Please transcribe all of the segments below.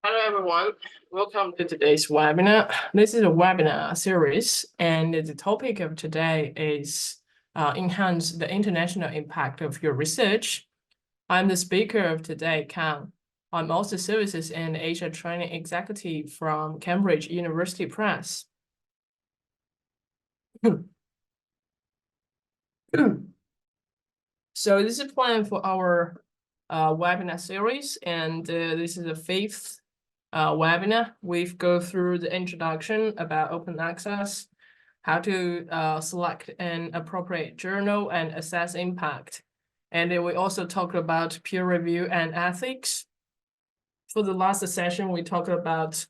Hello, everyone. Welcome to today's webinar. This is a webinar series, and the topic of today is enhance the international impact of your research. I'm the speaker of today, Kang. I'm also Services and Asia Training Executive from Cambridge University Press. So this is planned for our webinar series, and this is the fifth webinar. We've go through the introduction about open access, how to select an appropriate journal and assess impact. And then we also talked about peer review and ethics. For the last session, we talked about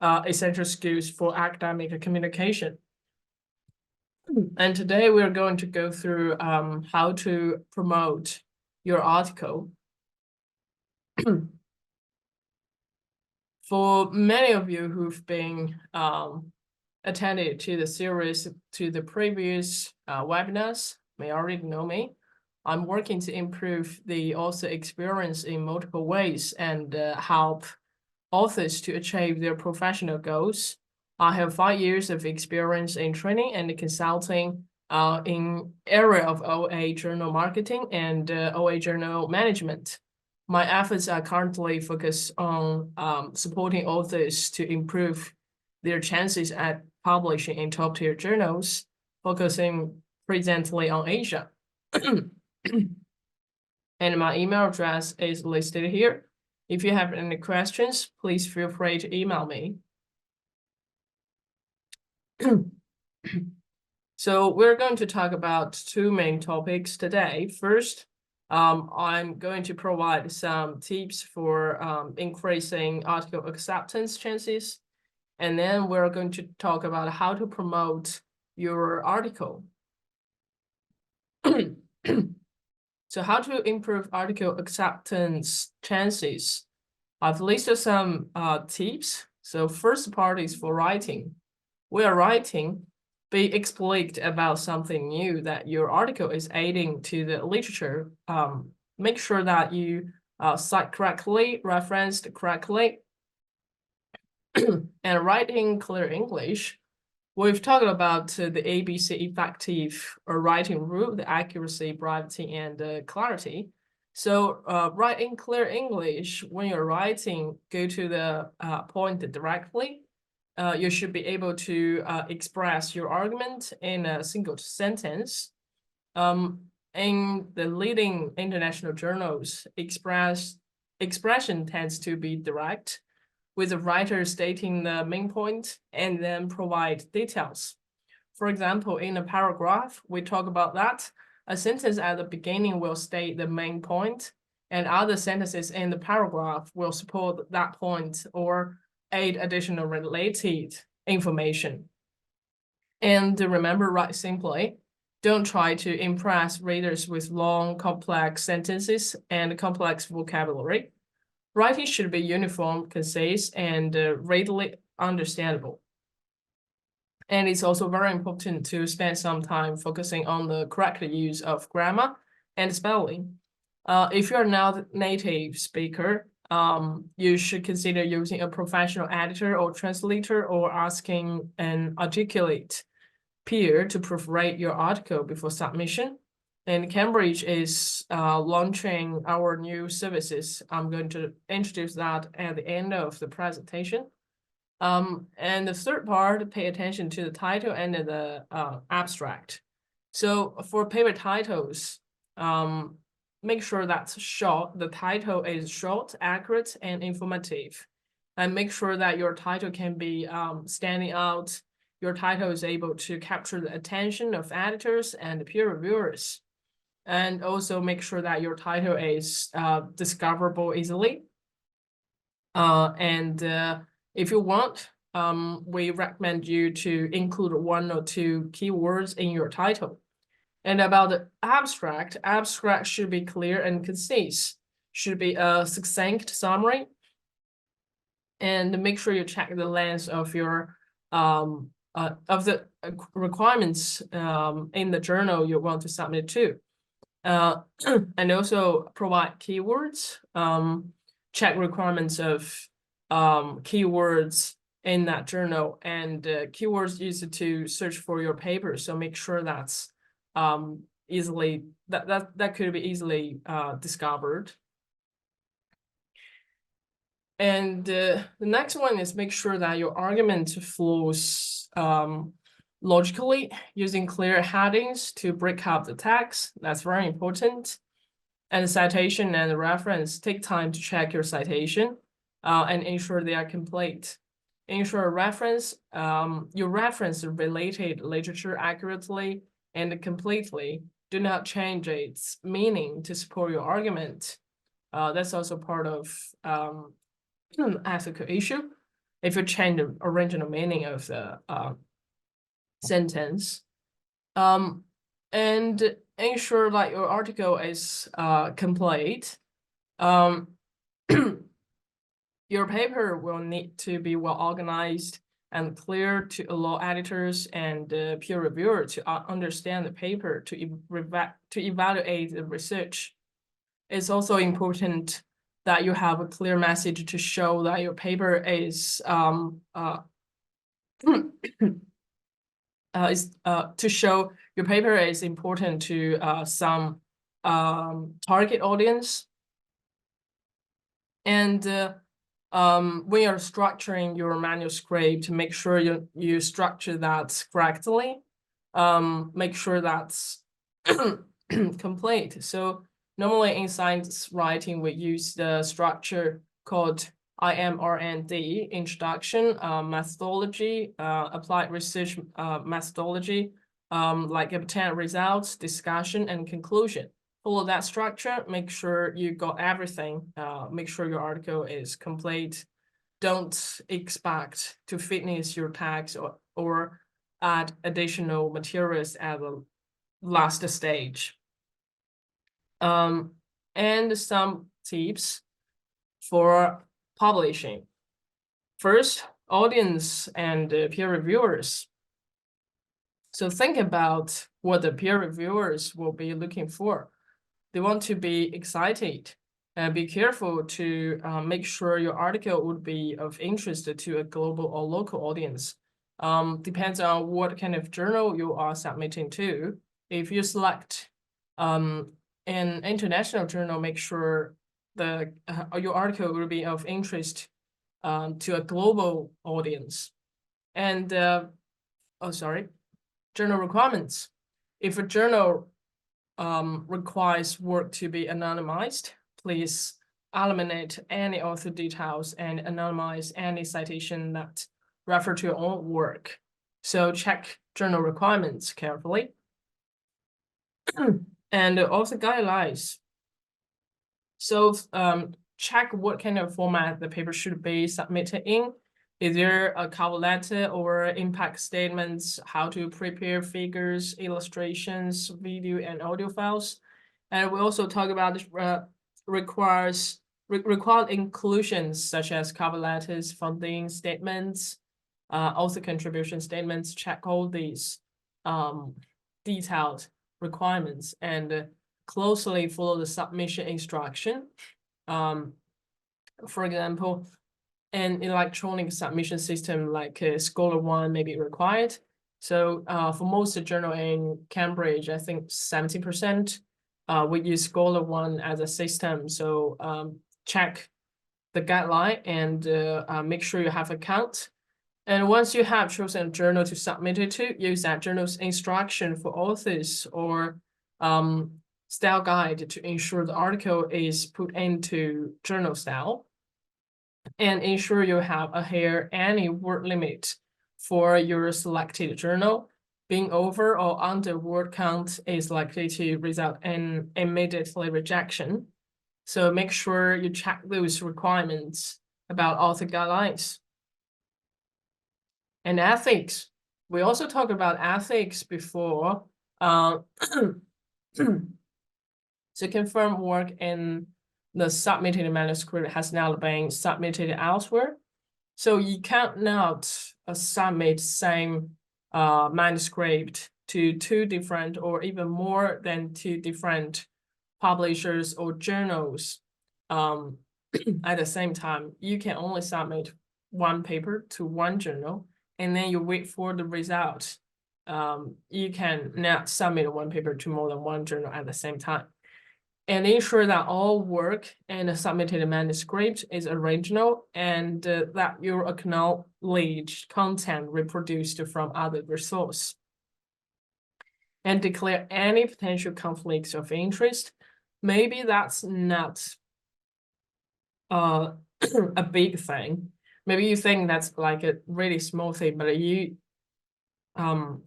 essential skills for academic communication. And today we're going to go through how to promote your article. For many of you who've been attended to the series, to the previous webinars, may already know me. I'm working to improve the author experience in multiple ways and help authors to achieve their professional goals. I have 5 years of experience in training and consulting in area of OA journal marketing and OA journal management. My efforts are currently focused on supporting authors to improve their chances at publishing in top-tier journals, focusing presently on Asia. And my email address is listed here. If you have any questions, please feel free to email me. So we're going to talk about two main topics today. First, I'm going to provide some tips for increasing article acceptance chances. And then we're going to talk about how to promote your article. So how to improve article acceptance chances? I've listed some tips. So first part is for writing. We are writing, be explicit about something new that your article is aiding to the literature. Make sure that you cite correctly, referenced correctly, and write in clear English. We've talked about the ABC effective writing rule, the accuracy, brevity, and clarity. So write in clear English. When you're writing, go to the point directly. You should be able to express your argument in a single sentence. In the leading international journals, expression tends to be direct, with the writer stating the main point and then provide details. For example, in a paragraph, we talk about that. A sentence at the beginning will state the main point, and other sentences in the paragraph will support that point or add additional related information. And remember, write simply. Don't try to impress readers with long, complex sentences and complex vocabulary. Writing should be uniform, concise, and readily understandable. And it's also very important to spend some time focusing on the correct use of grammar and spelling. If you're not a native speaker, you should consider using a professional editor or translator or asking an articulate peer to proofread your article before submission. And Cambridge is launching our new services. I'm going to introduce that at the end of the presentation. And the third part, pay attention to the title and the abstract. So for paper titles, make sure that's short. The title is short, accurate, and informative. And make sure that your title can be standing out. Your title is able to capture the attention of editors and peer reviewers. And also make sure that your title is discoverable easily. If you want, we recommend you to include 1 or 2 keywords in your title. And about the abstract should be clear and concise, should be a succinct summary. And make sure you check the length of your of the requirements in the journal you want to submit to. And also provide keywords, check requirements of keywords in that journal, and keywords used to search for your paper. So make sure that's easily that could be easily discovered. And the next one is make sure that your argument flows logically, using clear headings to break up the text. That's very important. And the citation and the reference, take time to check your citation and ensure they are complete. Ensure reference, you reference related literature accurately and completely. Do not change its meaning to support your argument. That's also part of ethical issue. If you change the original meaning of the sentence, and ensure that your article is complete. Your paper will need to be well organized and clear to allow editors and peer reviewers to understand the paper to evaluate the research. It's also important that you have a clear message to show that your paper is to show your paper is important to some target audience. And when you're structuring your manuscript, make sure you structure that correctly. Make sure that's complete. So normally in science writing, we use the structure called IMRND, Introduction, Methodology, Applied Research Methodology, like obtain results, discussion, and conclusion. Follow that structure, make sure you got everything, make sure your article is complete. Don't expect to finish your text or add additional materials at the last stage. And some tips for publishing. First, audience and peer reviewers. So think about what the peer reviewers will be looking for. They want to be excited. Be careful to make sure your article would be of interest to a global or local audience. Depends on what kind of journal you are submitting to. If you select an international journal, make sure your article will be of interest to a global audience. And journal requirements. If a journal requires work to be anonymized, please eliminate any author details and anonymize any citation that refer to your own work. So check journal requirements carefully. And also guidelines. So check what kind of format the paper should be submitted in. Is there a cover letter or impact statements, how to prepare figures, illustrations, video and audio files? And we also talk about required inclusions such as cover letters, funding statements, author contribution statements. Check all these detailed requirements and closely follow the submission instruction. For example, an electronic submission system like ScholarOne may be required. So for most journal in Cambridge, I think 70% we use ScholarOne as a system. So check the guideline and make sure you have account. And once you have chosen a journal to submit it to, use that journal's instruction for authors or style guide to ensure the article is put into journal style. And ensure you have adhere any word limit for your selected journal. Being over or under word count is likely to result in immediately rejection. So make sure you check those requirements about author guidelines. And ethics. We also talked about ethics before. So confirm work in the submitted manuscript has now been submitted elsewhere. So you cannot submit same manuscript to 2 different or even more than 2 different publishers or journals at the same time, you can only submit one paper to one journal, and then you wait for the result. You can not submit one paper to more than one journal at the same time. And ensure that all work and the submitted manuscript is original, and that your acknowledged content reproduced from other resource. And declare any potential conflicts of interest. Maybe that's not a big thing. Maybe you think that's like a really small thing, but you'd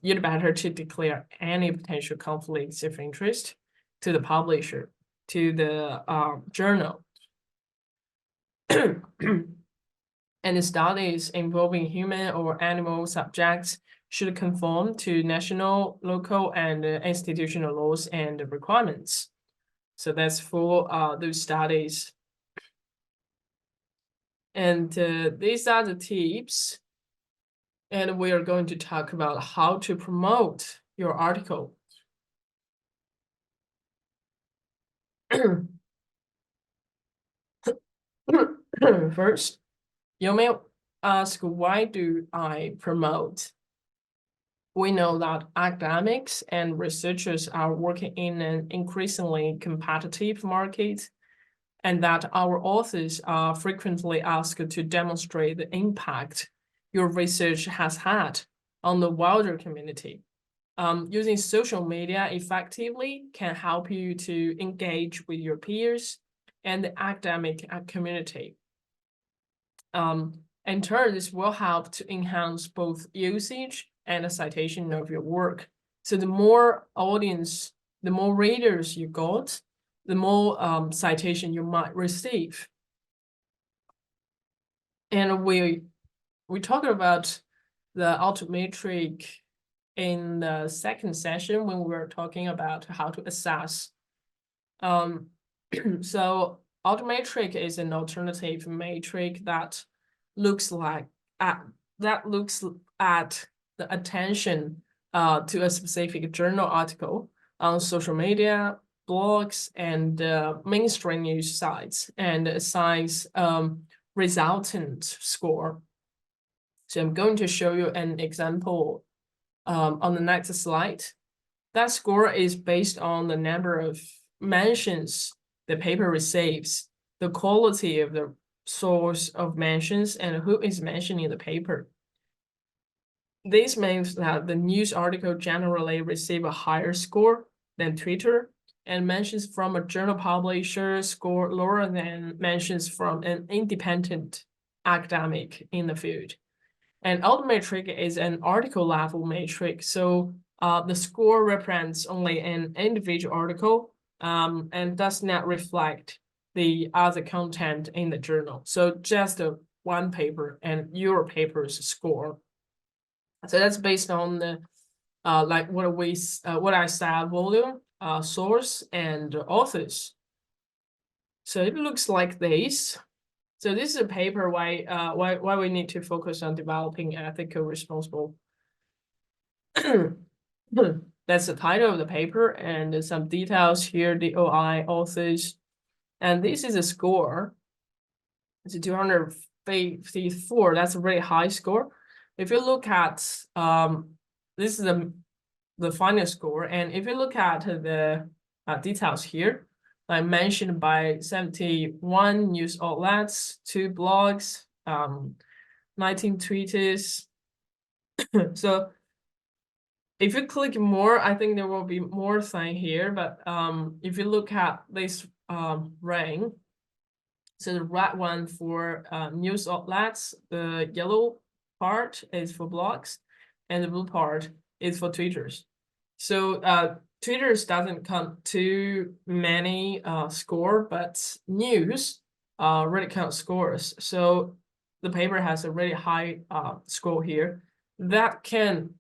better to declare any potential conflicts of interest to the publisher, to the journal. And the studies involving human or animal subjects should conform to national, local, and institutional laws and requirements. So that's for those studies. And these are the tips. And we are going to talk about how to promote your article. First, you may ask, why do I promote? We know that academics and researchers are working in an increasingly competitive market, and that our authors are frequently asked to demonstrate the impact your research has had on the wider community. Using social media effectively can help you to engage with your peers and the academic community. In turn, this will help to enhance both usage and the citation of your work. So the more audience, the more readers you got, the more citation you might receive. And we talked about the autometric in the second session when we were talking about how to assess. So autometric is an alternative metric that looks at the attention to a specific journal article on social media, blogs, and mainstream news sites, and assigns resultant score. So I'm going to show you an example on the next slide. That score is based on the number of mentions the paper receives, the quality of the source of mentions, and who is mentioning the paper. This means that the news article generally receive a higher score than Twitter, and mentions from a journal publisher score lower than mentions from an independent academic in the field. And autometric is an article level metric, so the score represents only an individual article and does not reflect the other content in the journal. So just one paper and your paper's score. So that's based on the like what I said, volume, source, and authors. So it looks like this. So this is a paper why we need to focus on developing ethical, responsible. That's the title of the paper, and some details here, DOI, authors. And this is a score. It's 254. That's a very high score. If you look at this is the final score, and if you look at the details here, like mentioned by 71 news outlets, 2 blogs, 19 tweets. So if you click more, I think there will be more thing here, but if you look at this rank, so the red one for news outlets, the yellow part is for blogs, and the blue part is for tweeters. So Twitter doesn't count too many score, but news really count scores. So the paper has a really high score here. That can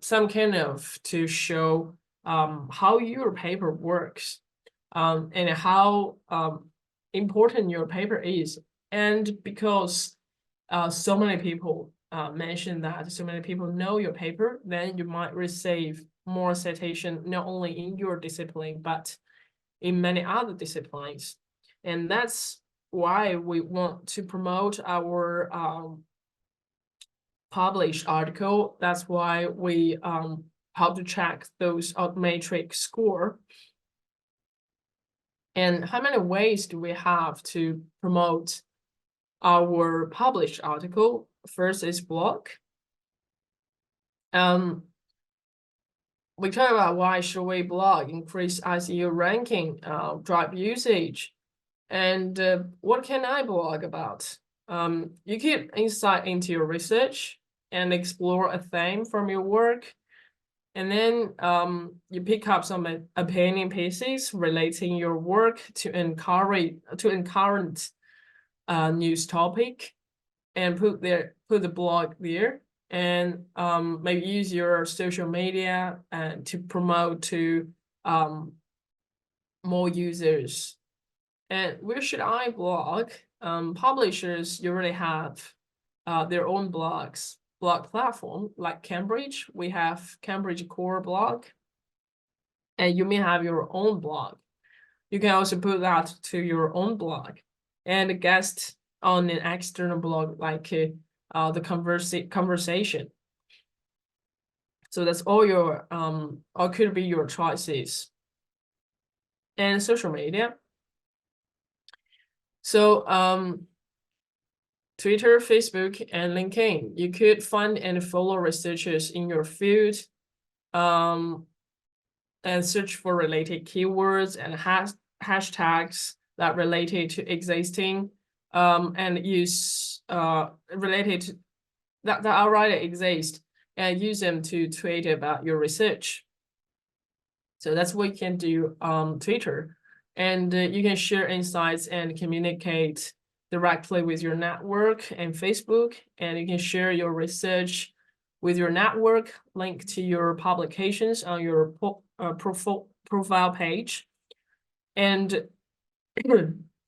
some kind of to show how your paper works and how important your paper is. And because so many people mention that, so many people know your paper, then you might receive more citation, not only in your discipline, but in many other disciplines. And that's why we want to promote our published article. That's why we how to check those Altmetric score. And how many ways do we have to promote our published article? First is blog. We talk about why should we blog, increase SEO ranking, drive usage, and what can I blog about? You keep insight into your research and explore a theme from your work. And then you pick up some opinion pieces relating your work to a current news topic, and put the blog there, and maybe use your social media to promote to more users. And where should I blog? Publishers usually have their own blog platform, like Cambridge. We have Cambridge Core blog, and you may have your own blog. You can also put that to your own blog and guest on an external blog, like the conversation. So that's all your or could be your choices. And social media. So Twitter, Facebook, and LinkedIn. You could find and follow researchers in your field, and search for related keywords and hashtags that related to existing, and use related to, that already exist, and use them to tweet about your research. So that's what you can do on Twitter. And you can share insights and communicate directly with your network and Facebook, and you can share your research with your network, link to your publications on your profile page, and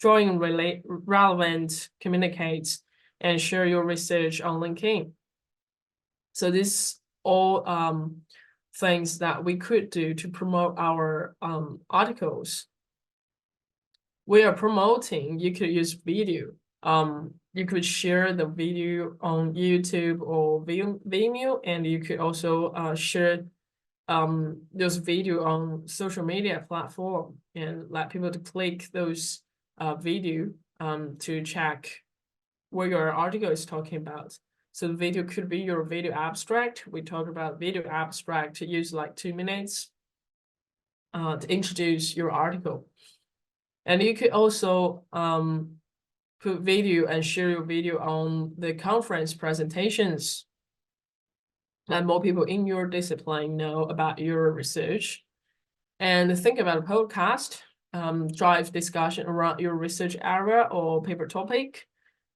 join relevant communicates and share your research on LinkedIn. So this all things that we could do to promote our articles. We are promoting, you could use video. You could share the video on YouTube or Vimeo, and you could also share those video on social media platform, and let people to click those video to check what your article is talking about. So the video could be your video abstract. We talked about video abstract to use like 2 minutes to introduce your article. And you could also put video and share your video on the conference presentations, and more people in your discipline know about your research. And think about a podcast, drive discussion around your research area or paper topic,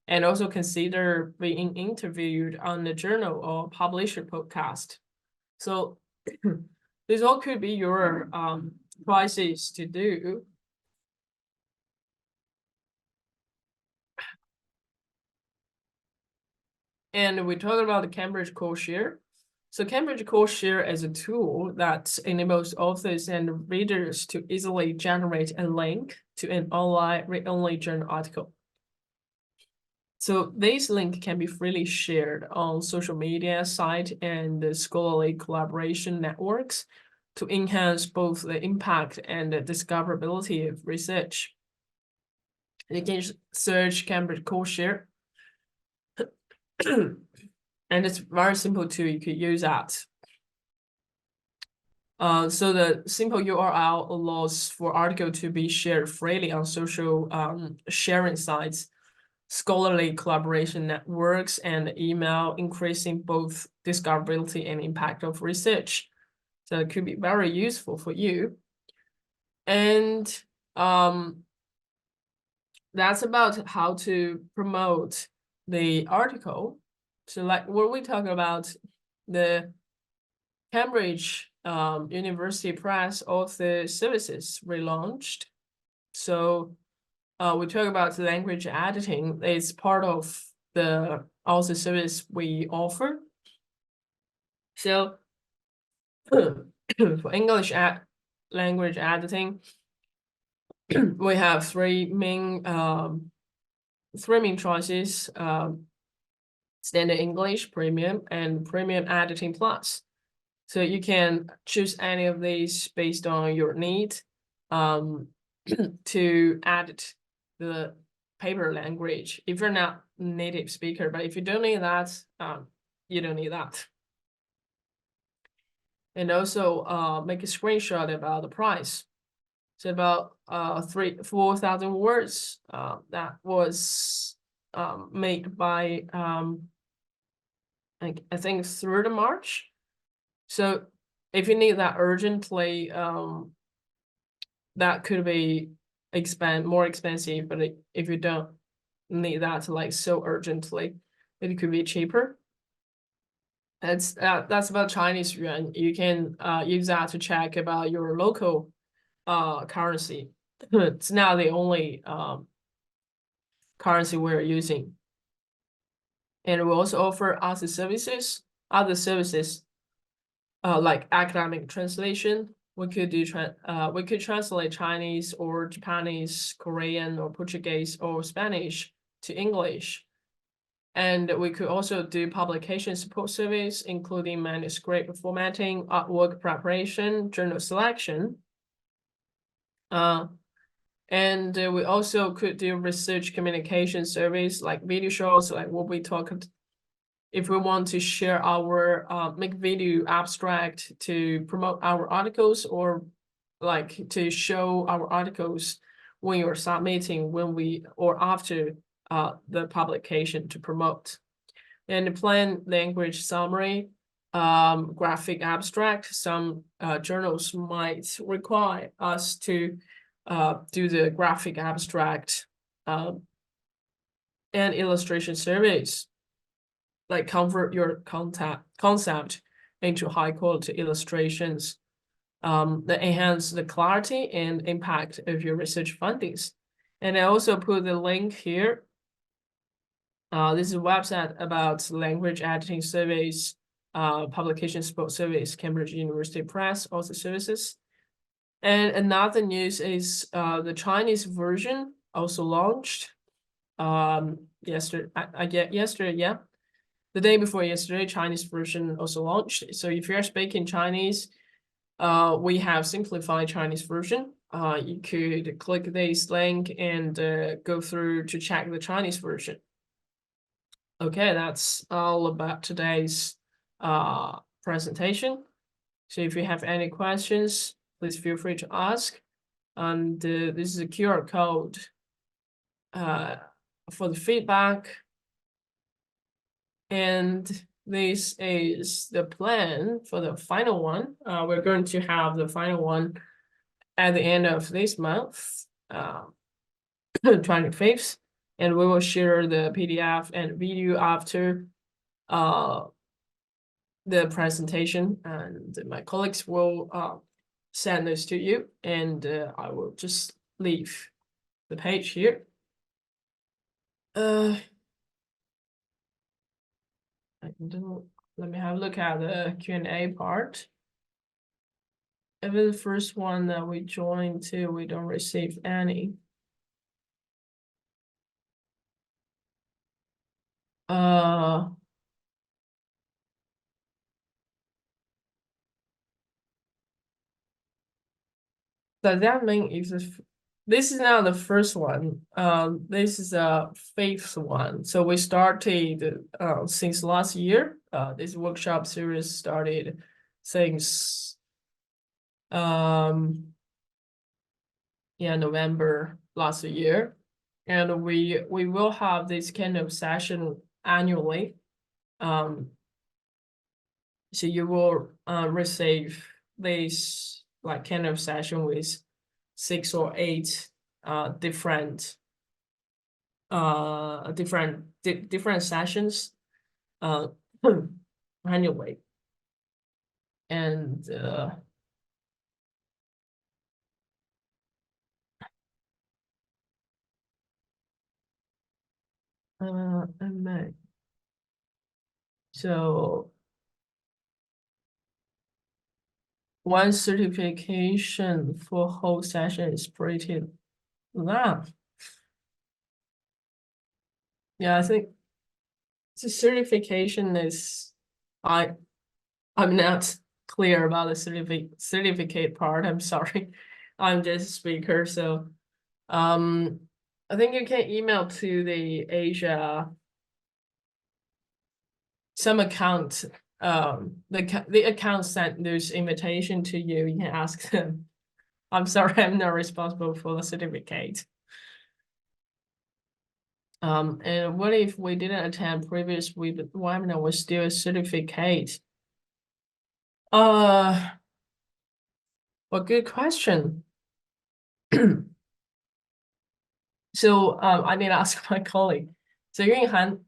and also consider being interviewed on the journal or publish a podcast. So these all could be your choices to do. And we talked about the Cambridge CoShare. So Cambridge CoShare is a tool that enables authors and readers to easily generate a link to an online read-only journal article. So this link can be freely shared on social media site and the scholarly collaboration networks to enhance both the impact and the discoverability of research. You can search Cambridge CoShare. And it's very simple too, you could use that. So the simple URL allows for article to be shared freely on social sharing sites, scholarly collaboration networks, and email, increasing both discoverability and impact of research. So it could be very useful for you. And that's about how to promote the article. So like what we talk about, the Cambridge University Press Author Services relaunched. So we talk about language editing. It's part of the author service we offer. So for English language editing, we have 3 main three main choices: standard English, premium, and premium editing plus. So you can choose any of these based on your need to edit the paper language if you're not native speaker. But if you don't need that, you don't need that. And also make a screenshot about the price. So about 4,000 words that was made by I think 3rd of March. So if you need that urgently, that could be more expensive. But if you don't need that like so urgently, it could be cheaper. That's about Chinese yuan. You can use that to check about your local currency. It's now the only currency we're using. And we also offer other services like academic translation. We could translate Chinese or Japanese, Korean or Portuguese or Spanish to English. And we could also do publication support service, including manuscript formatting, artwork preparation, journal selection. And we also could do research communication service like video shows, like what we talked. If we want to share our make video abstract to promote our articles, or like to show our articles when you're submitting, or after the publication to promote. And plain language summary, graphic abstract. Some journals might require us to do the graphic abstract and illustration surveys, like convert your concept into high quality illustrations that enhance the clarity and impact of your research findings. And I also put the link here. This is a website about language editing surveys, publication support service, Cambridge University Press, author services. And another news is the Chinese version also launched yesterday. Yesterday, yeah. The day before yesterday, Chinese version also launched. So if you're speaking Chinese, we have simplified Chinese version. You could click this link and go through to check the Chinese version. Okay, that's all about today's presentation. So if you have any questions, please feel free to ask. And this is a QR code for the feedback. And this is the plan for the final one. We're going to have the final one at the end of this month, 25th, and we will share the PDF and video after the presentation, and my colleagues will send this to you, and I will just leave the page here. Let me have a look at the Q&A part. Even the first one that we joined to, we don't receive any. Does that mean if this is now the first one? This is a 5th one. So we started since last year. This workshop series started since November last year, and we will have this kind of session annually. So you will receive this like kind of session with 6 or 8 different sessions annually. And so one certification for whole session is pretty low. Yeah, I think the certification is, I'm not clear about the certificate part. I'm sorry. I'm just a speaker, so I think you can email to the Asia some account. The account sent this invitation to you. You can ask them. I'm sorry, I'm not responsible for the certificate. And what if we didn't attend previous webinar, was still a certificate? Well, good question. So I need to ask my colleague. So Yunhan,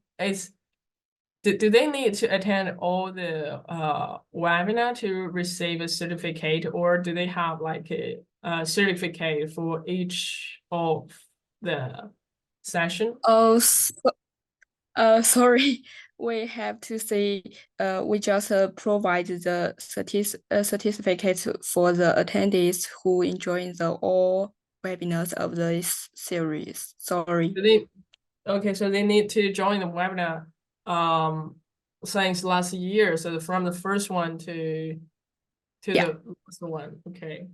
do they need to attend all the webinar to receive a certificate, or do they have like a certificate for each of the session? Oh, sorry. We have to say, we just provide the certificates for the attendees who enjoy the all webinars of this series. Sorry. Do they? Okay, so they need to join the webinar since last year. So from the first one to Yeah. the last one. Okay.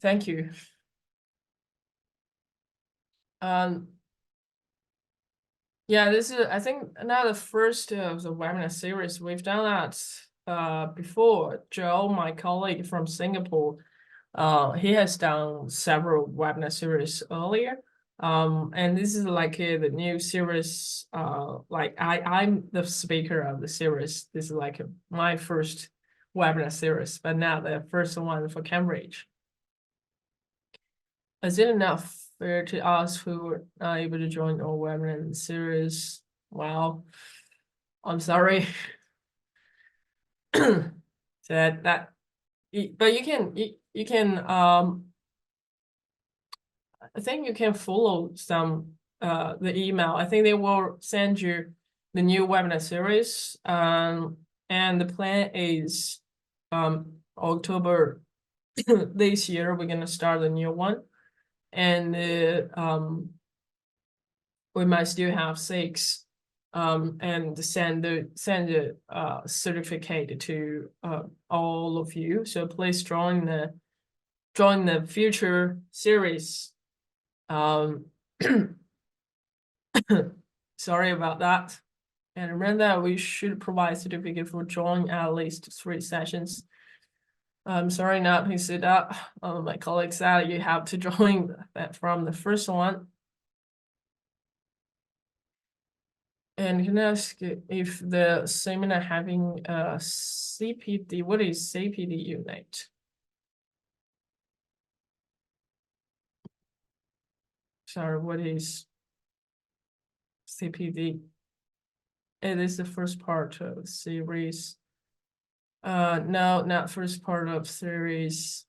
Thank you. Um, yeah, this is, I think, now the first of the webinar series. We've done that before. Joe, my colleague from Singapore, he has done several webinar series earlier. And this is like the new series. Like I'm the speaker of the series. This is like my first webinar series, but now the first one for Cambridge. Is it enough fair to ask who were not able to join our webinar series? Well, I'm sorry. So but you can I think you can follow some the email. I think they will send you the new webinar series. And the plan is October this year we're gonna start a new one. And we might still have 6 and send the certificate to all of you. So please join the future series. Sorry about that. And remember that we should provide certificate for joining at least 3 sessions. I'm sorry not to say that. My colleague said you have to join that from the first one. And can I ask if the seminar having a CPD, what is CPD unit? Sorry, what is CPD? It is the first part of series. No, not first part of series.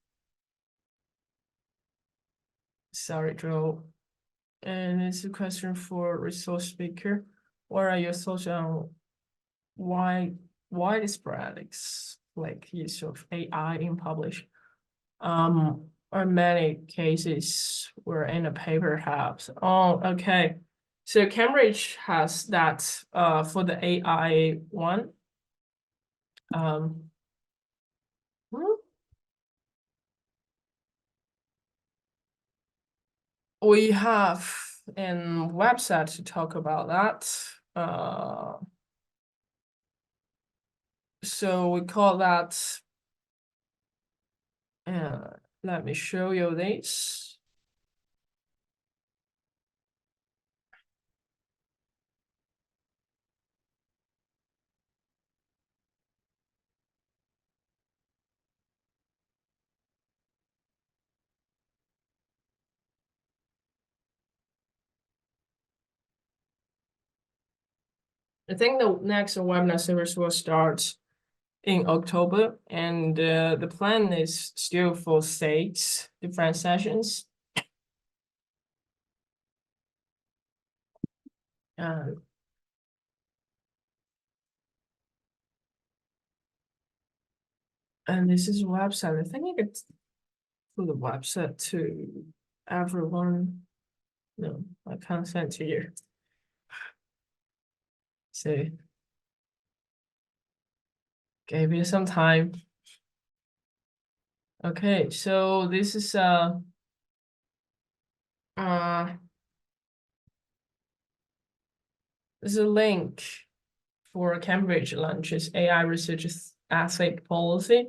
Sorry, Joe. And it's a question for resource speaker. What are your thoughts on widespread like use of AI in publish? Or many cases where in a paper has. Oh, okay. So Cambridge has that for the AI one. We have a website to talk about that. So we call that, let me show you this. I think the next webinar series will start in October, and the plan is still for 6 different sessions. And this is a website. I think it's for the website to everyone. No, I can't send to you. So give you some time. Okay, so this is this is a link for Cambridge launches AI research ethic policy.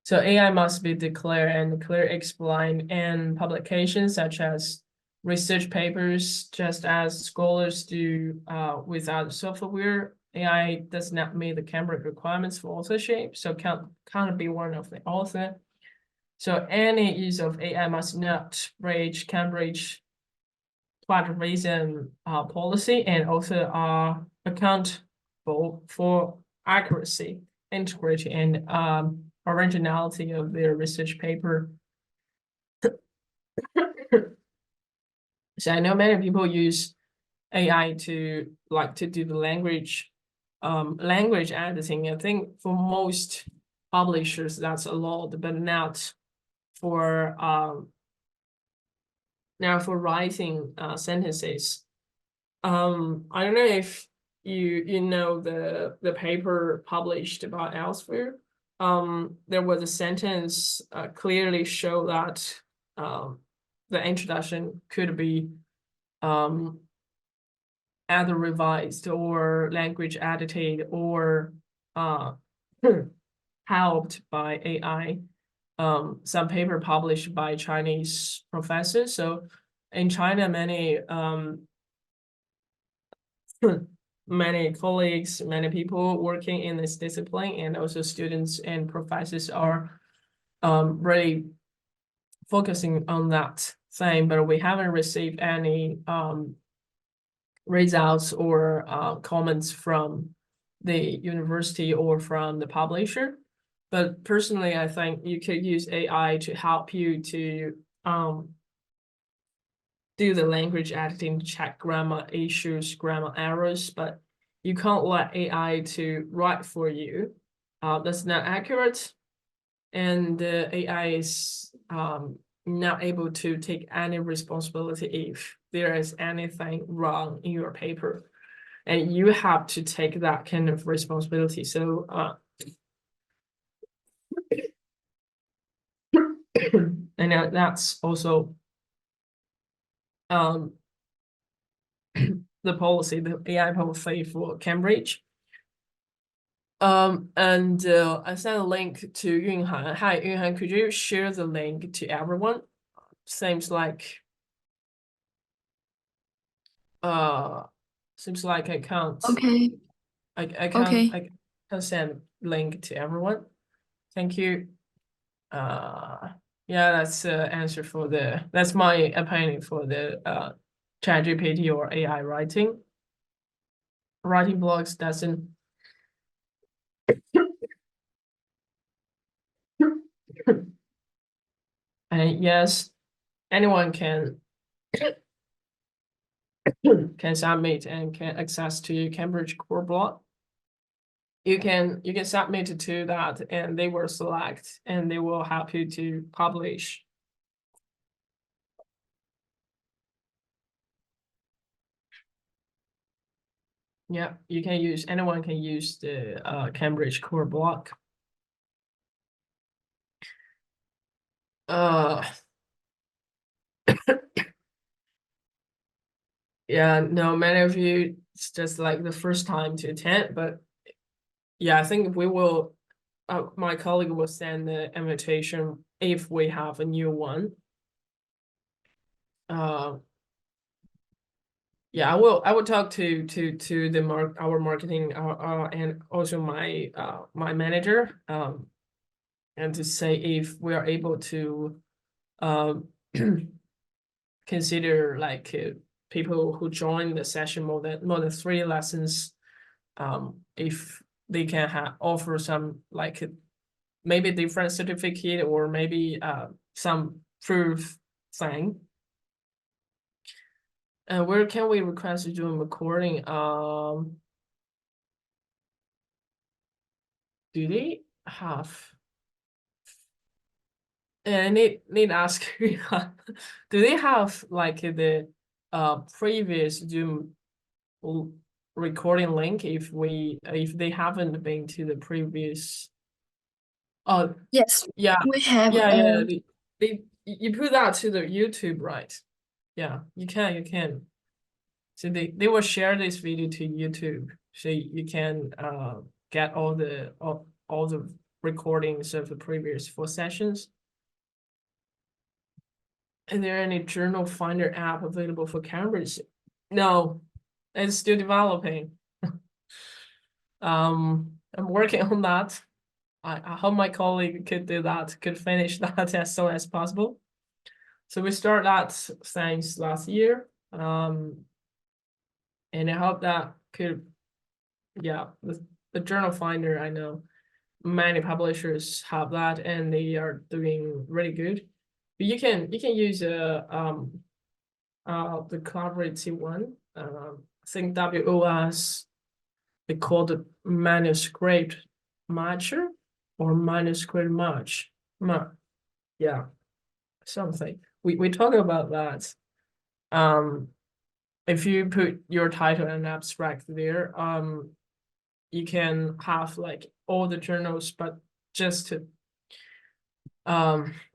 So AI must be declared and clearly explained in publications such as research papers, just as scholars do without software. AI does not meet the Cambridge requirements for authorship, so can't be one of the author. So any use of AI must not breach Cambridge plagiarism policy, and also are accountable for accuracy, integrity, and originality of their research paper. So I know many people use AI to do the language editing. I think for most publishers that's allowed, but not for now for writing sentences. I don't know if you know the paper published about Elsewhere. There was a sentence clearly show that the introduction could be either revised or language edited or helped by AI. Some paper published by Chinese professors. So in China, many colleagues, many people working in this discipline, and also students and professors are really focusing on that thing, but we haven't received any results or comments from the university or from the publisher. But personally, I think you could use AI to help you to do the language editing, check grammar issues, grammar errors, but you can't let AI to write for you. That's not accurate, and the AI is not able to take any responsibility if there is anything wrong in your paper, and you have to take that kind of responsibility. So and that's also the policy, the AI policy for Cambridge. And I sent a link to Yunhan. Hi, Yunhan, could you share the link to everyone? Seems like I can't. Okay. I can't. Okay. I can send link to everyone. Thank you. Yeah, that's the answer for that's my opinion for the ChatGPT or AI writing. Writing blogs doesn't. And yes, anyone can submit and can access to Cambridge core block. You can submit to that, and they will select, and they will help you to publish. Yeah, you can use, anyone can use the Cambridge core block. Yeah, no, many of you, it's just like the first time to attend, but yeah, I think we will, my colleague will send the invitation if we have a new one. Yeah, I will talk to our marketing and also my my manager and to say if we are able to consider like people who join the session more than 3 lessons, if they can offer some like maybe different certificate or maybe some proof thing. And where can we request to do a recording? Do they have? And need ask, do they have like the previous Zoom recording link if they haven't been to the previous. Oh Yes, yeah, we have. yeah. You put that to the YouTube, right? Yeah, you can. So they will share this video to YouTube, so you can get all the recordings of the previous 4 sessions. Is there any journal finder app available for Cambridge? No, it's still developing. I'm working on that. I hope my colleague could do that, could finish that as soon as possible. So we started that since last year. And I hope that could, yeah, the journal finder, I know many publishers have that and they are doing really good. But you can use the collaborative one. I think WOS, they call it manuscript matcher or manuscript match. Yeah, something. We talk about that. If you put your title and abstract there, you can have like all the journals, but just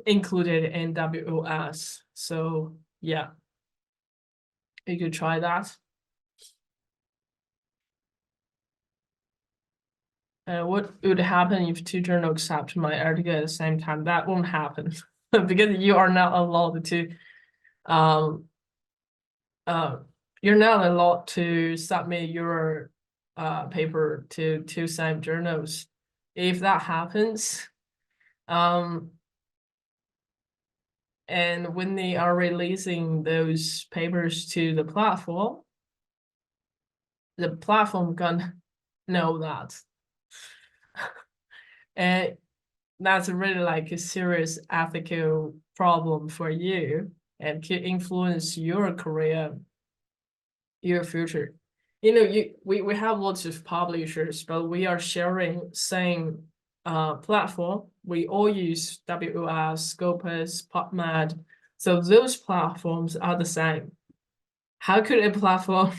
included in WOS. So yeah, you could try that. What would happen if 2 journals accept my article at the same time? That won't happen because you are not allowed to you're not allowed to submit your paper to 2 same journals. If that happens, and when they are releasing those papers to the platform gonna know that. And that's really like a serious ethical problem for you and could influence your career, your future. You know, we have lots of publishers, but we are sharing same platform. We all use WOS, Scopus, PubMed. So those platforms are the same. How could a platform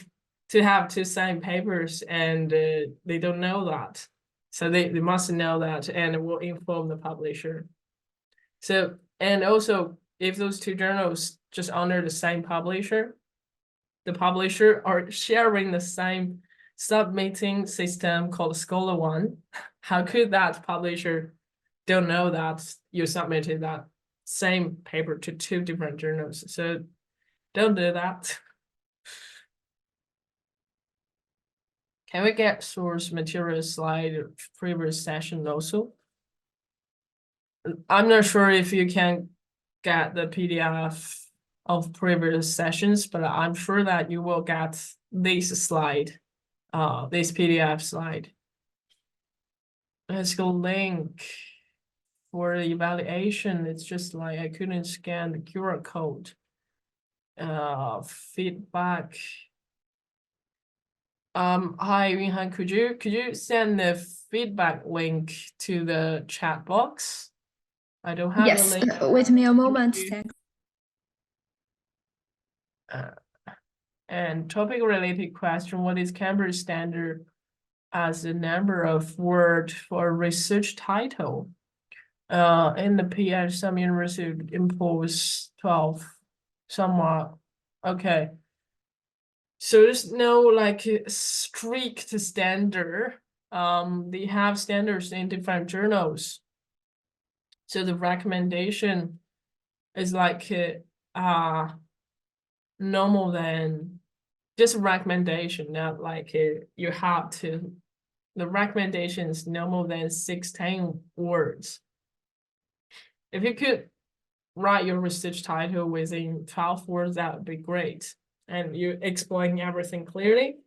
to have 2 same papers and they don't know that? So they must know that and it will inform the publisher. So, and also if those 2 journals just under the same publisher, the publisher are sharing the same submitting system called ScholarOne. How could that publisher don't know that you submitted that same paper to 2 different journals? So don't do that. Can we get source material slide previous session also? I'm not sure if you can get the PDF of previous sessions, but I'm sure that you will get this slide, this PDF slide. Let's go link for the evaluation. It's just like I couldn't scan the QR code. Feedback. Hi, Yunhan, could you send the feedback link to the chat box? I don't have Yes, the link. wait me a moment. you. Thanks. And topic related question, what is Cambridge standard as the number of word for research title? In the PH, some university impose 12, somewhat. Okay. So there's no like strict standard. They have standards in different journals. So the recommendation is like normal than just recommendation, not like you have to. The recommendation is no more than 16 words. If you could write your research title within 12 words, that would be great. And you explain everything clearly.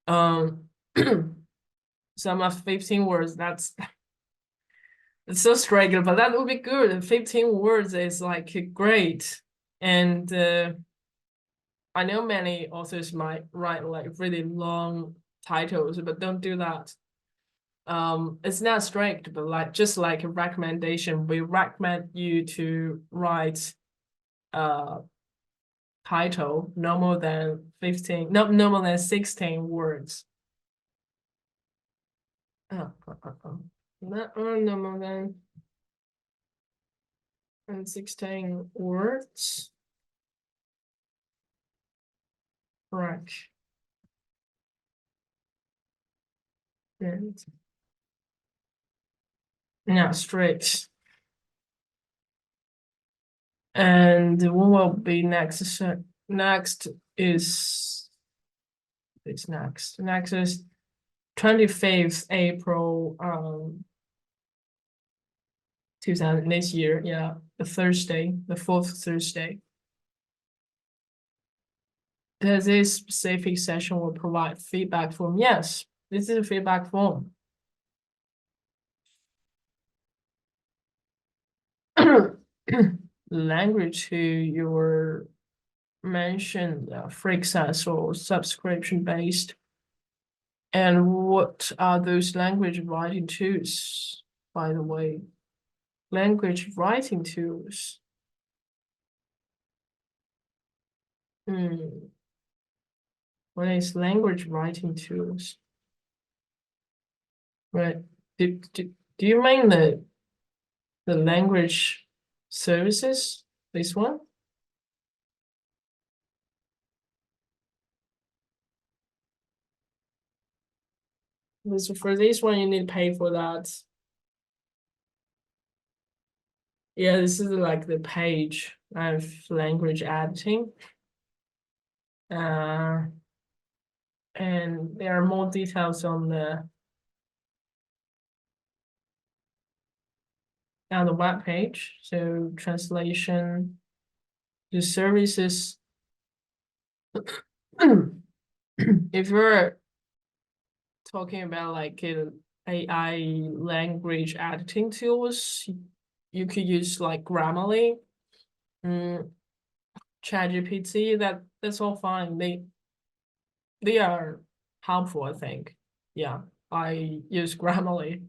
Some of 15 words, that's it's so strict, but that would be good. 15 words is like great. And I know many authors might write like really long titles, but don't do that. It's not strict, but like just like a recommendation, we recommend you to write title no more than 15, no more than 16 words. No more than 16 words. Right. And now straight. And what will be next? So next is it's next. Next is 25th April 2000 this year. Yeah, the Thursday, the fourth Thursday. Does this specific session will provide feedback form? Yes, this is a feedback form. Language who you were mentioned, Frixas or subscription based. And what are those language writing tools, by the way? Language writing tools. What is language writing tools? Right. Do you mean the language services? This one? For this one, you need to pay for that. Yeah, this is like the page of language editing. And there are more details on the web page. So translation, the services. If you're talking about like AI language editing tools, you could use like Grammarly, ChatGPT. That's all fine. They are helpful, I think. Yeah, I use Grammarly.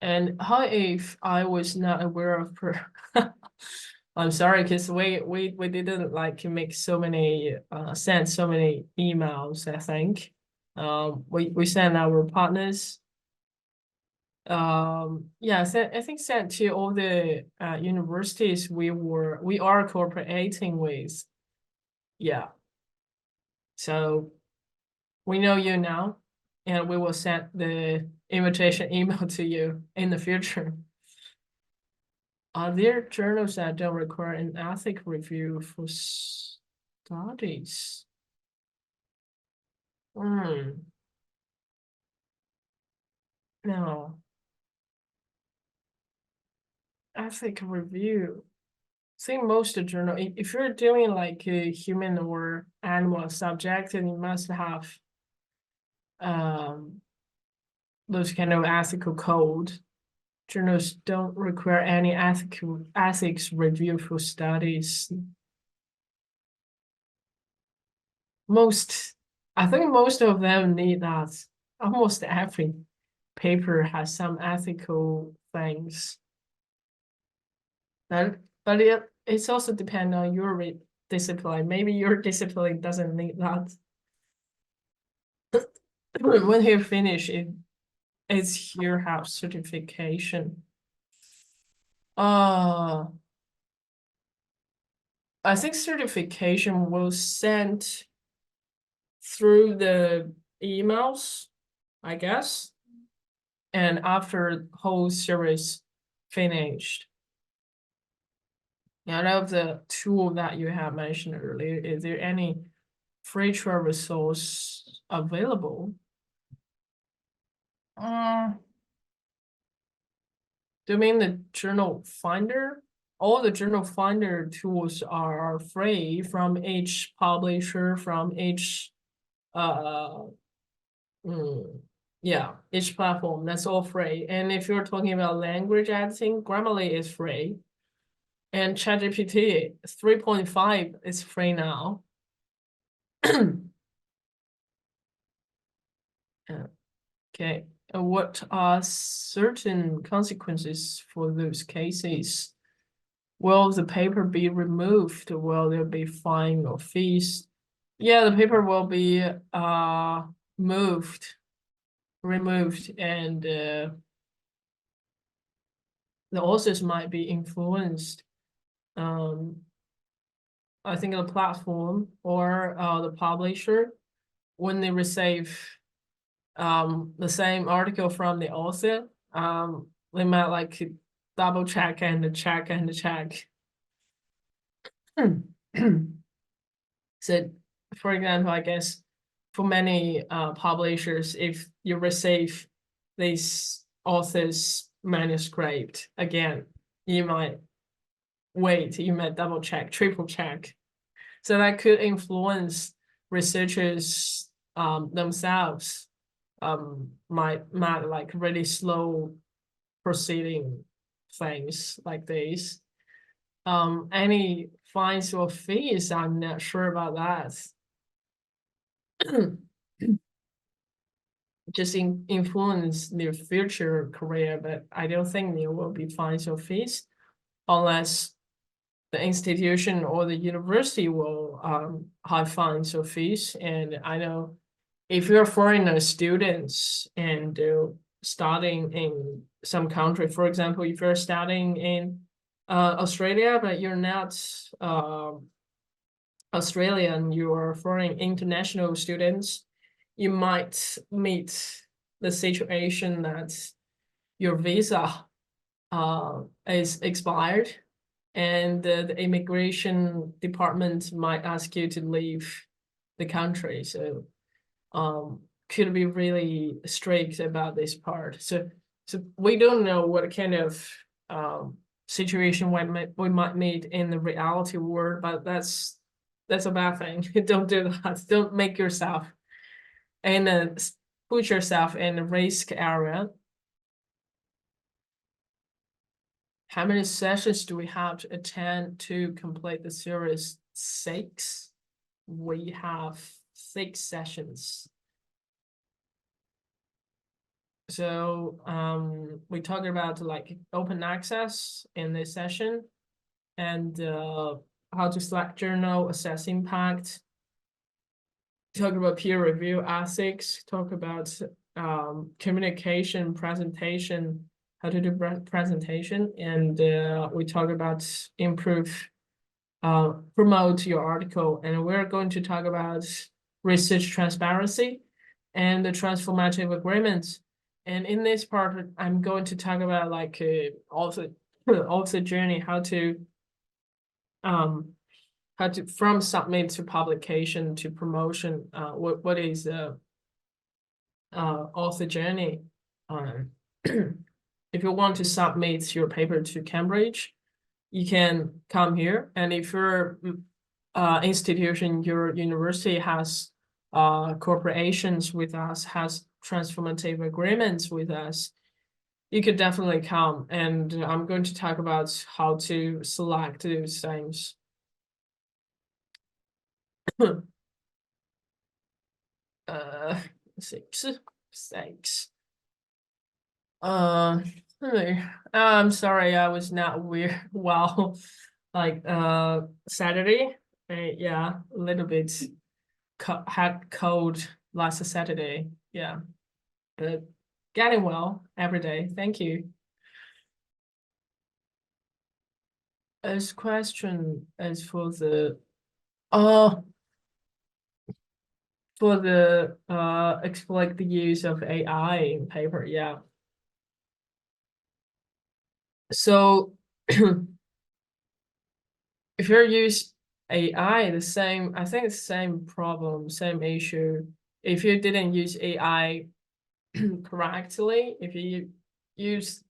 And how if I was not aware of I'm sorry, because we didn't like make so many send so many emails, I think. We sent our partners. Yeah, I think sent to all the universities we are cooperating with. Yeah. So we know you now, and we will send the invitation email to you in the future. Are there journals that don't require an ethic review for studies? No. Ethic review. I think most journal, if you're doing like a human or animal subject, then you must have those kind of ethical code. Journals don't require any ethics review for studies. I think most of them need that. Almost every paper has some ethical things. But it's also depend on your discipline. Maybe your discipline doesn't need that. When you finish it, it's here have certification. I think certification will send through the emails, I guess. And after whole series finished. Out of the tool that you have mentioned earlier, is there any free trial resource available? Do you mean the journal finder? All the journal finder tools are free from each publisher, from each yeah, each platform. That's all free. And if you're talking about language editing, Grammarly is free. And ChatGPT 3.5 is free now. Okay. what are certain consequences for those cases? Will the paper be removed? Will there be fine or fees? Yeah, the paper will be removed, and the authors might be influenced. I think the platform or the publisher, when they receive the same article from the author, they might like double check and check and check. So, for example, I guess for many publishers, if you receive this author's manuscript again, you might wait, you might double check, triple check. So that could influence researchers themselves, might like really slow proceeding things like this. Any fines or fees, I'm not sure about that. Just influence their future career, but I don't think there will be fines or fees unless the institution or the university will have fines or fees. And I know if you're foreigner students and studying in some country, for example, if you're studying in Australia, but you're not Australian, you're foreign international students, you might meet the situation that your visa is expired, and the immigration department might ask you to leave the country. So could be really strict about this part. So we don't know what kind of situation we might meet in the reality world, but that's a bad thing. Don't do that. Don't make yourself and put yourself in the risk area. How many sessions do we have to attend to complete the series 6? We have 6 sessions. So we talked about like open access in this session, and how to select journal, assess impact, talk about peer review ethics, talk about communication, presentation, how to do presentation, and we talk about promote your article, and we're going to talk about research transparency and the transformative agreements. And in this part, I'm going to talk about like also journey, how to from submit to publication to promotion. What is author journey? If you want to submit your paper to Cambridge, you can come here, and if your institution, your university has corporations with us, has transformative agreements with us, you could definitely come. And I'm going to talk about how to select those things. Six. I'm sorry, I was not well, like Saturday. Yeah, a little bit had cold last Saturday. Yeah, but getting well every day. Thank you. As question as for the explain the use of AI in paper. Yeah. So if you use AI, I think it's the same problem, same issue. If you didn't use AI correctly, if you use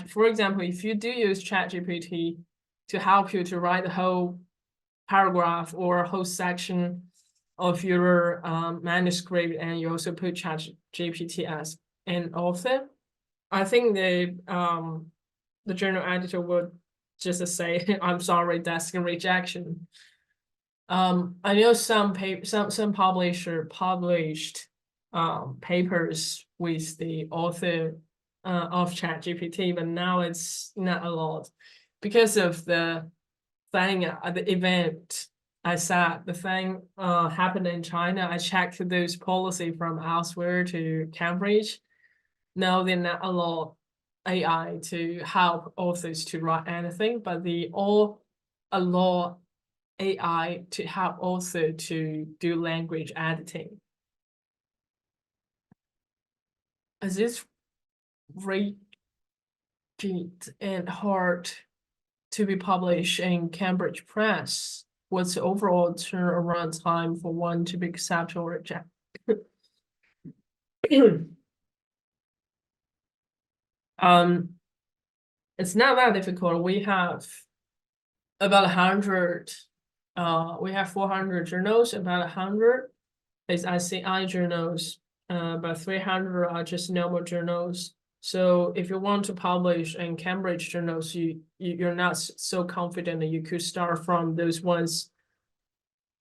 for example, if you do use ChatGPT to help you to write the whole paragraph or a whole section of your manuscript, and you also put ChatGPT as an author, I think the journal editor would just say, "I'm sorry, that's a rejection." I know some publisher published papers with the author of ChatGPT, but now it's not allowed because of the thing at the event. I said the thing happened in China. I checked those policy from elsewhere to Cambridge. Now they're not allowed AI to help authors to write anything, but they all allow AI to help author to do language editing. Is this rigid and hard to be published in Cambridge Press? What's the overall turnaround time for one to be accepted or rejected? It's not that difficult. We have about 100. We have 400 journals. About 100 is ICI journals. About 300 are just normal journals. So if you want to publish in Cambridge journals, you're not so confident that you could start from those ones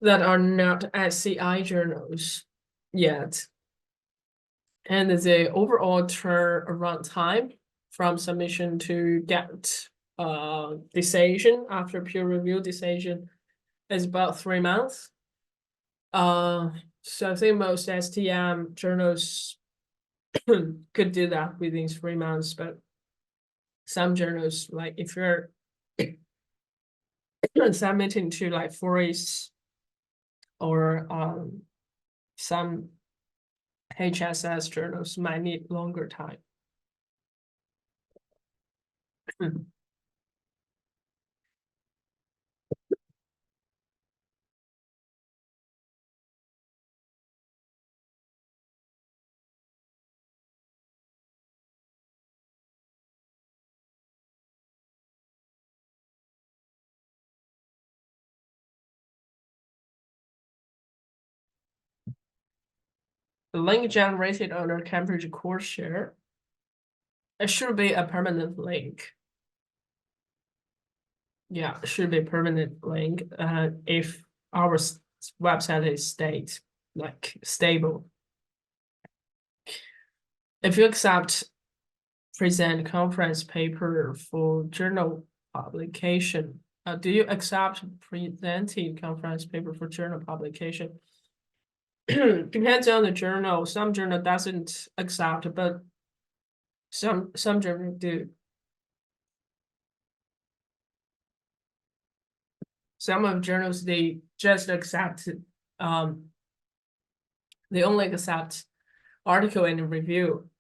that are not SCI journals yet. And the overall turnaround time from submission to get decision after peer review decision is about 3 months. So I think most STM journals could do that within 3 months, but some journals, like if you're submitting to like Forest or some HSS journals, might need longer time. The link generated under Cambridge Coursera, it should be a permanent link. Yeah, it should be a permanent link if our website is stable. If you accept present conference paper for journal publication, do you accept presenting conference paper for journal publication? Depends on the journal. Some journal doesn't accept, but some journal do. Some of journals they just accept they only accept article and review.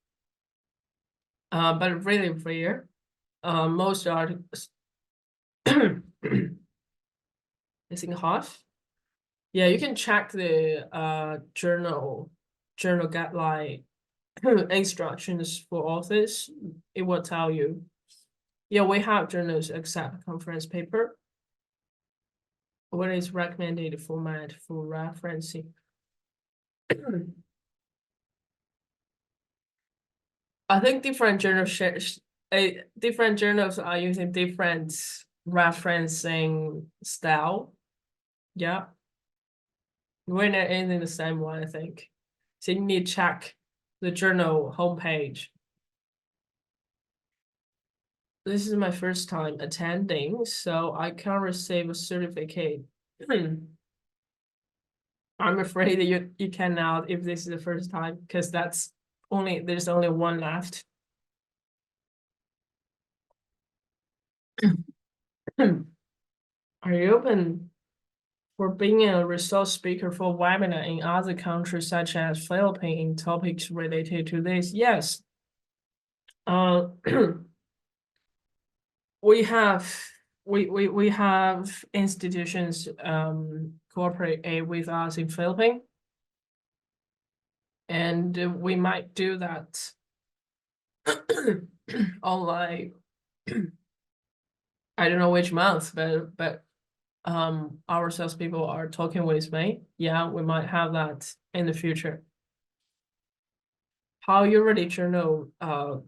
But really rare. Most articles is in half. Yeah, you can check the journal guideline instructions for authors. It will tell you. Yeah, we have journals accept conference paper. What is recommended format for referencing? I think different journals different journals are using different referencing style. Yeah. We're not using the same one, I think. So you need to check the journal homepage. This is my first time attending, so I can't receive a certificate. I'm afraid that you cannot if this is the first time, because there's only one left. Are you open for being a resource speaker for webinar in other countries such as Philippines in topics related to this? Yes. We have institutions cooperate with us in Philippines, and we might do that online. I don't know which month, but our salespeople are talking with me. Yeah, we might have that in the future. How your ready journal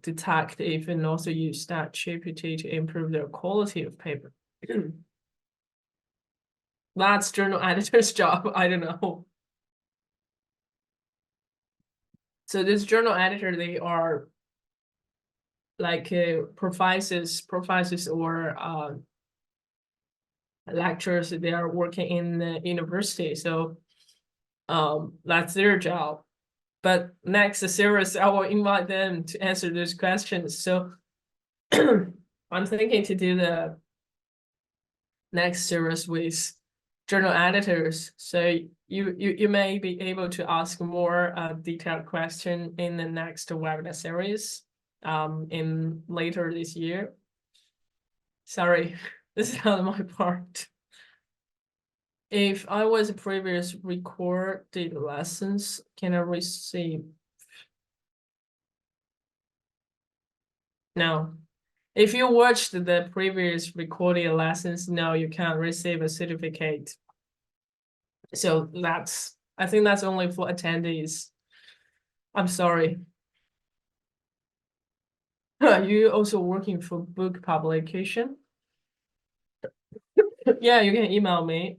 detect if an author use ChatGPT to improve their quality of paper? That's journal editor's job. I don't know. So this journal editor, they are like professors or lecturers. They are working in the university, so that's their job. But next series, I will invite them to answer those questions. So I'm thinking to do the next series with journal editors. So you may be able to ask more detailed question in the next webinar series in later this year. Sorry, this is not my part. If I was previous recorded lessons, can I receive? No. If you watched the previous recorded lessons, no, you can't receive a certificate. So I think that's only for attendees. I'm sorry. You also working for book publication? Yeah, you can email me.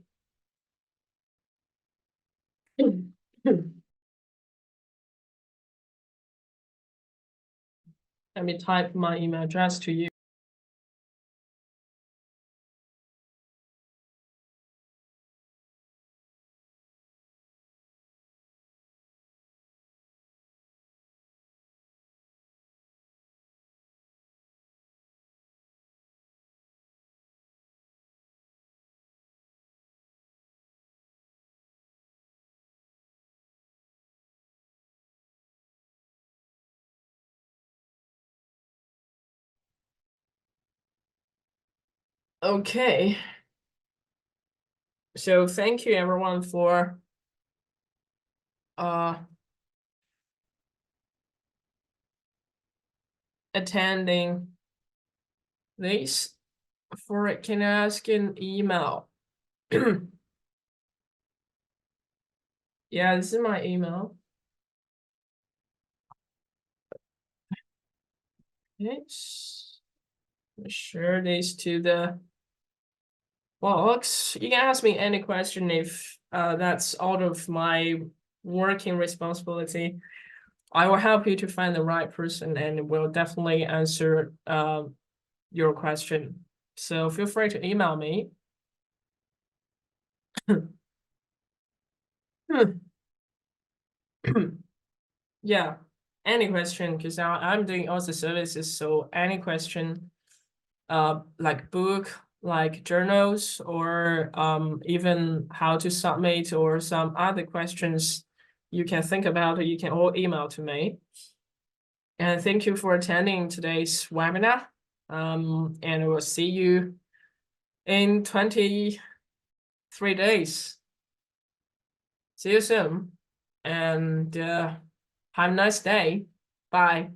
Let me type my email address to you. Okay. So thank you everyone for attending this. For it, can I ask an email? Yeah, this is my email. Okay. Share this to the box. You can ask me any question if that's out of my working responsibility. I will help you to find the right person and will definitely answer your question. So feel free to email me. Yeah, any question, because I'm doing all the services, so any question, like book, like journals, or even how to submit or some other questions you can think about, you can all email to me. And thank you for attending today's webinar. And we'll see you in 23 days. See you soon, and have a nice day. Bye.